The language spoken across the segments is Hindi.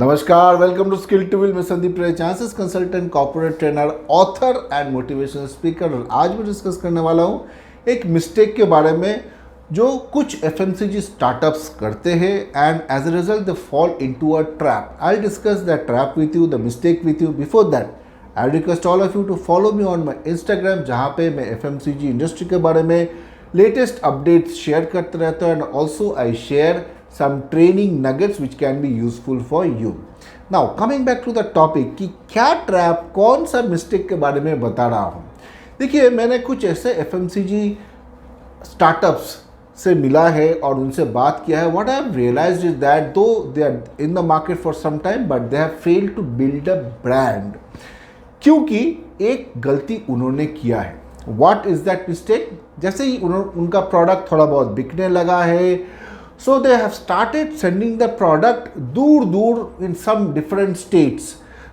नमस्कार, welcome to skill to will में Sandeep Ray, chances consultant, corporate trainer, author and motivational speaker. और आज मैं डिस्कस करने वाला हूँ एक मिस्टेक के बारे में जो कुछ एफएमसीजी स्टार्टअप्स करते हैं and as a result they fall into a trap. I discuss that trap with you, the mistake with you. Before that I request all of you to follow me on my Instagram, जहाँ पे मैं एफएमसीजी इंडस्ट्री के बारे में लेटेस्ट अपडेट्स शेयर करते रहता हूँ and also I share some training nuggets which can be useful for you. Now coming back to the topic कि क्या ट्रैप, कौन सा मिस्टेक के बारे में बता रहा हूँ। देखिए, मैंने कुछ ऐसे FMCG स्टार्टअप्स से मिला है और उनसे बात किया है। What I have realized is that though they are in the market for some time but they have failed to build a brand, क्योंकि एक गलती उन्होंने किया है। What is that mistake? जैसे ही उनका प्रोडक्ट थोड़ा बहुत बिकने लगा है, so they have started sending the product दूर दूर in some different states।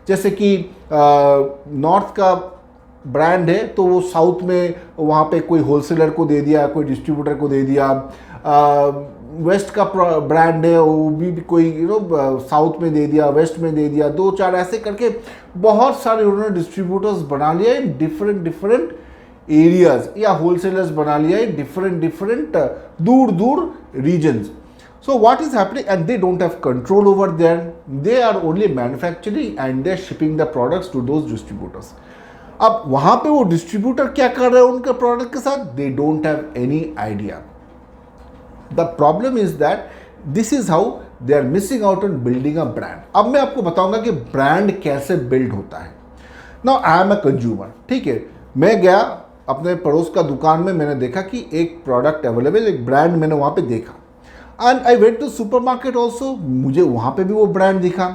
जैसे कि नॉर्थ का ब्रांड है तो वो साउथ में वहाँ पे कोई होलसेलर को दे दिया, कोई डिस्ट्रीब्यूटर को दे दिया। वेस्ट का ब्रांड है वो भी कोई साउथ में दे दिया, वेस्ट में दे दिया, दो चार ऐसे करके बहुत सारे उन्होंने डिस्ट्रीब्यूटर्स बना लिया इन डिफरेंट एरियाज, या होलसेलर्स बना लिया इन डिफरेंट दूर दूर regions. So what is happening, and they don't have control over them. They are only manufacturing and they are shipping the products to those distributors. अब वहाँ पे वो डिस्ट्रीब्यूटर क्या कर रहे हैं उनके प्रोडक्ट के साथ, they don't have any idea. The problem is that this is how they are missing out on building a brand. अब मैं आपको बताऊंगा कि ब्रांड कैसे बिल्ड होता है। Now I am a consumer, ठीक है। मैं गया अपने पड़ोस का दुकान में, मैंने देखा कि एक प्रोडक्ट अवेलेबल, एक ब्रांड मैंने वहाँ पे देखा। And I went to supermarket also, मुझे वहाँ पे भी वो ब्रांड दिखा।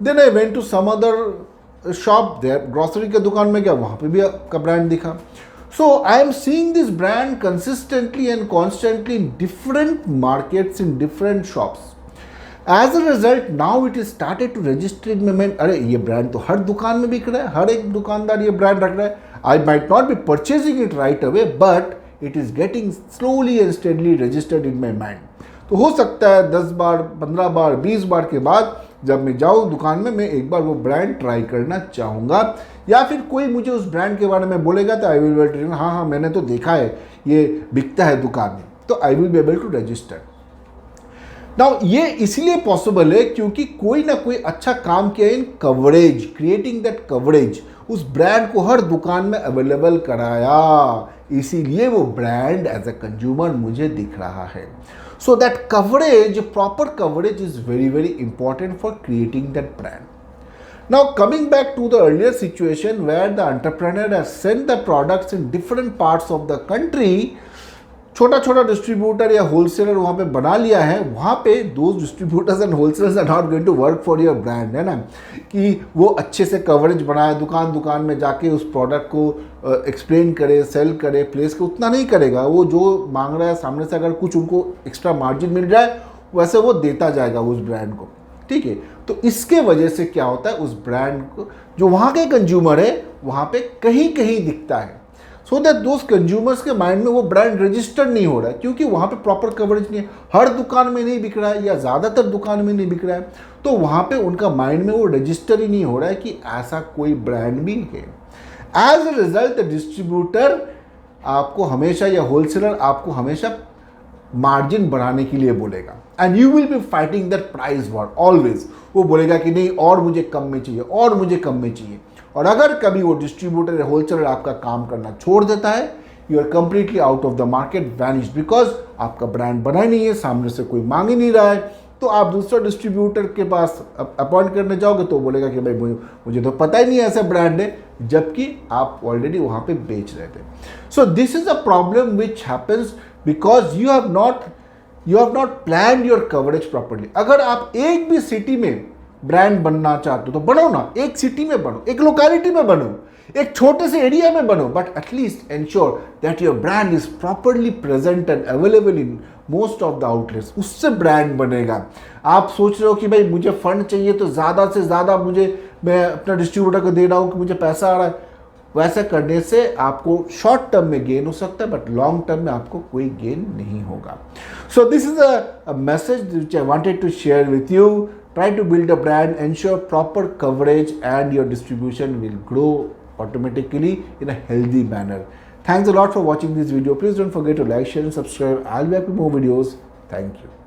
Then I went to some other shop, there grocery के दुकान में गया, वहाँ पे भी आपका ब्रांड दिखा। So I am seeing this brand consistently and constantly in different markets, in different shops. As a result now it is started to register in my mind, अरे ये ब्रांड तो हर दुकान में बिक रहा है, हर एक दुकानदार ये ब्रांड रख रहा है। I might not be purchasing it right away but it is getting slowly and steadily registered in my mind. तो हो सकता है 10 बार, 15 बार, 20 बार के बाद जब मैं जाऊँ दुकान में, मैं एक बार वो ब्रांड ट्राई करना चाहूँगा, या फिर कोई मुझे उस ब्रांड के बारे में बोलेगा तो I will be able to, हाँ मैंने तो देखा है ये बिकता है दुकान में, तो I will be able to register. Now ये इसीलिए पॉसिबल है क्योंकि कोई ना कोई अच्छा काम किया इन कवरेज, क्रिएटिंग दैट कवरेज, उस ब्रांड को हर दुकान में अवेलेबल कराया, इसीलिए वो ब्रांड एज अ कंज्यूमर मुझे दिख रहा है। So that coverage, proper coverage is very important for creating that brand. Now coming back to the earlier situation where the entrepreneur has sent the products in different parts of the country, छोटा छोटा डिस्ट्रीब्यूटर या होलसेलर वहाँ पे बना लिया है, वहाँ पे those distributors and wholesalers are not going to work for your brand, है ना, कि वो अच्छे से कवरेज बनाए, दुकान दुकान में जाके उस प्रोडक्ट को एक्सप्लेन करे, सेल करे, प्लेस के, उतना नहीं करेगा। वो जो मांग रहा है सामने से, अगर कुछ उनको एक्स्ट्रा मार्जिन मिल जाए वैसे वो देता जाएगा उस ब्रांड को, ठीक है। तो इसके वजह से क्या होता है, उस ब्रांड को जो वहाँ के कंज्यूमर है वहाँ पे कहीं कहीं दिखता है, सो दैट दोज कंज्यूमर्स के माइंड में वो ब्रांड रजिस्टर्ड नहीं हो रहा है, क्योंकि वहाँ पे प्रॉपर कवरेज नहीं है, हर दुकान में नहीं बिक रहा है या ज़्यादातर दुकान में नहीं बिक रहा है, तो वहाँ पे उनका माइंड में वो रजिस्टर ही नहीं हो रहा है कि ऐसा कोई ब्रांड भी है। एज अ रिजल्ट डिस्ट्रीब्यूटर आपको हमेशा, या होलसेलर आपको हमेशा मार्जिन बढ़ाने के लिए बोलेगा, and you will be fighting that price war always. वो बोलेगा कि नहीं, और मुझे कम में चाहिए, और मुझे कम में चाहिए। और अगर कभी वो डिस्ट्रीब्यूटर या होलसेलर आपका काम करना छोड़ देता है, you are completely out of the market, vanished, because आपका ब्रांड बना ही नहीं है, सामने से कोई मांग ही नहीं रहा है। तो आप दूसरा डिस्ट्रीब्यूटर के पास अपॉइंट करने जाओगे तो बोलेगा कि भाई मुझे तो पता ही नहीं ऐसा ब्रांड है, जबकि आप ऑलरेडी वहाँ पे बेच रहे थे। सो this is a problem which happens because you have not planned your coverage properly. अगर आप एक भी सिटी में ब्रांड बनना चाहते हो तो बनो ना, एक सिटी में बनो, एक लोकेलिटी में बनो, एक छोटे से एरिया में बनो, but at least ensure that your brand is properly present and available in most of the outlets, उससे ब्रांड बनेगा। आप सोच रहे हो कि भाई मुझे फंड चाहिए तो ज़्यादा से ज़्यादा मैं अपना डिस्ट्रीब्यूटर को दे रहा हूँ कि मुझे पैसा आ रहा है, वैसा करने से आपको शॉर्ट टर्म में गेन हो सकता है, बट लॉन्ग टर्म में आपको कोई गेन नहीं होगा। So this is a message which I wanted to share with you. Try to build a brand, ensure proper coverage, and your distribution will grow automatically in a healthy manner. Thanks a lot for watching this video. Please don't forget to like, share and subscribe. I'll be back with more videos. Thank you.